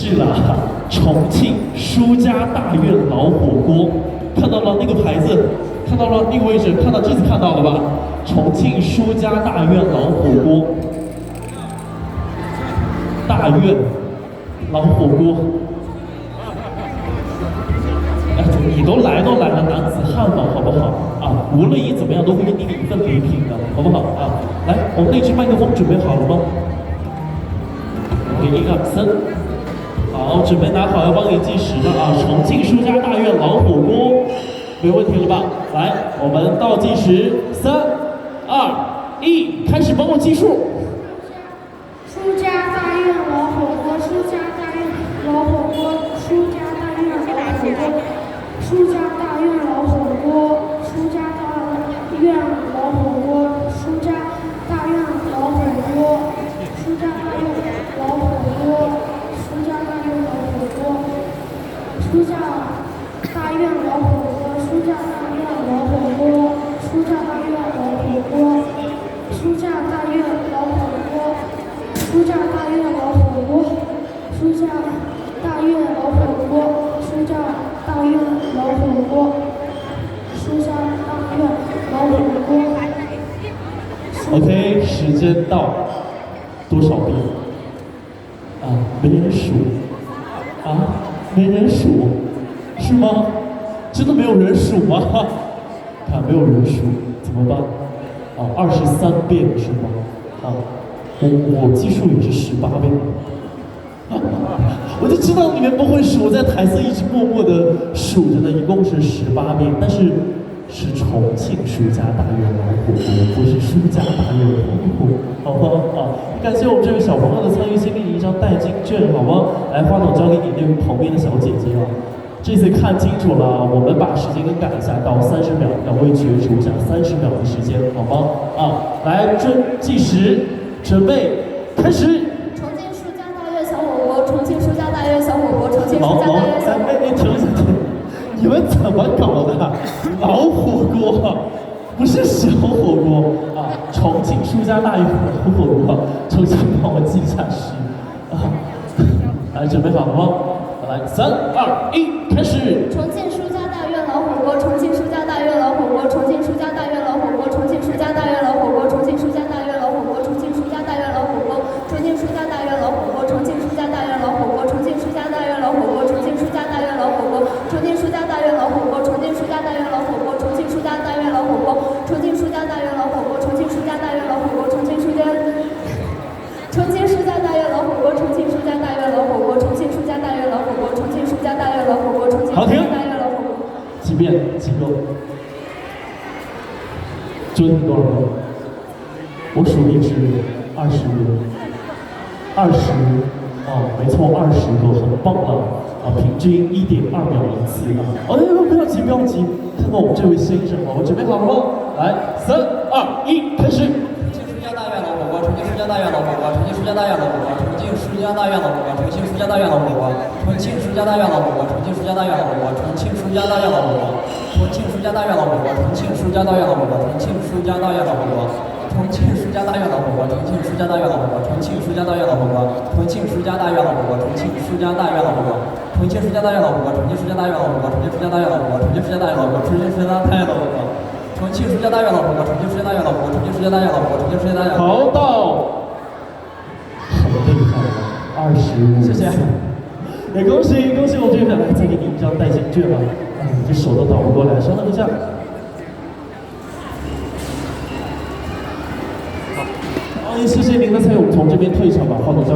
是啦，重庆舒家大院老火锅，看到了那个牌子，看到了那个位置，这次看到了吧？重庆舒家大院老火锅，大院老火锅。哎，你都来了，男子汉嘛，好不好？啊，无论你怎么样，都会给你一份礼品的，好不好？啊，来，我们那支麦克风准备好了吗？给1、2、3，好，准备拿好，要帮你计时了啊！重庆舒家大院老火锅，没问题了吧？来，我们倒计时，3、2、1，开始帮我计数。舒家大院老火锅，舒家大院老火锅，舒家大院老火锅，舒家大院老火锅，舒家大院老火锅，舒家大院老火锅，舒家大院老火锅，舒家大院老火锅，舒家大院老火锅，舒家大院老火锅，舒家大院老火锅，舒家大院老火锅。舒家大院老火锅，舒家大院老火锅，舒家大院老火锅，舒家大院老火锅。OK， 时间到，多少遍？啊，没人数。啊，没人数，是吗？真的没有人数吗？看没有人数，怎么办？啊，23遍是吗？啊。我计数也是18遍，我就知道你们不会数，我在台上一直默默的数着呢，一共是18遍，但是是重庆舒家大院老火锅，不是舒家大院老火锅，好吗？啊，感谢我们这位小朋友的参与，先给你一张代金券，好吗？来，话筒交给你那位旁边的小姐姐啊。这次看清楚了，我们把时间给改一下，到30秒，两位角逐一下30秒的时间，好吗？啊，来，计时。准备开始。重庆舒家大院小火锅，重庆舒家大院小火锅，重庆舒家大院小火锅。停，你们怎么搞的？老火锅，不是小火锅啊！重庆舒家大院老火锅，重新帮我记一下时啊！来，准备好了吗？来，3、2、1，开始。重庆舒家大院老火锅，重庆舒家大院老火锅，重庆舒家大院老火锅，重庆舒家大院老火锅，重庆舒家大院老火锅，重庆舒家大院老火锅，重庆舒家大院老火锅，重庆舒家大院老火锅，重庆舒家大院老火锅，重庆舒家大院老火锅，重庆舒家大院老火锅，重庆舒家大院老火锅，重庆舒家大院老火锅，重庆舒家大院老火锅，重庆舒家大院老火锅，重庆舒家大院老火锅，重庆舒家大院老火锅，重庆舒家大院老火锅，重庆舒家大院老火锅，重庆舒家大院老火锅。几遍？几个？究竟多少个？我数一支20个，20，哦，没错，20个，很棒了，啊，平均1.2秒一次啊！哎，不要急，不要急，看看我们这位先生啊，我准备好了吗？来，3、2、1，开始。重庆舒家大院老火锅，重庆舒家大院老火锅，重庆舒家大院老火锅，重庆舒家大院老火锅，重庆舒家大院老火锅，重庆舒家大院老火锅，重庆舒家大院老火锅，重庆舒家大院老火锅，重庆舒家大院老火锅，重庆舒家大院老火锅，重庆舒家大院老火锅。重庆舒家大院老火锅，重庆舒家大院老火锅，重庆舒家大院老火锅，重庆舒家大院老火锅，重庆舒家大院老火锅，重庆舒家大院老火锅，重庆舒家大院老火锅，重庆舒家大院老火锅，重庆舒家大院老火锅，重庆舒家大院老火锅，重庆舒家大院老火锅，重庆舒家大院老火锅，重庆舒家大院老火锅，重庆舒家大院老火锅。好到，很厉害了，25。谢谢。也恭喜我这边来，再给你一张代金券吧。哎，你这手都倒不过来，稍等一下。谢谢您的参与，我们从这边退场吧，话筒交。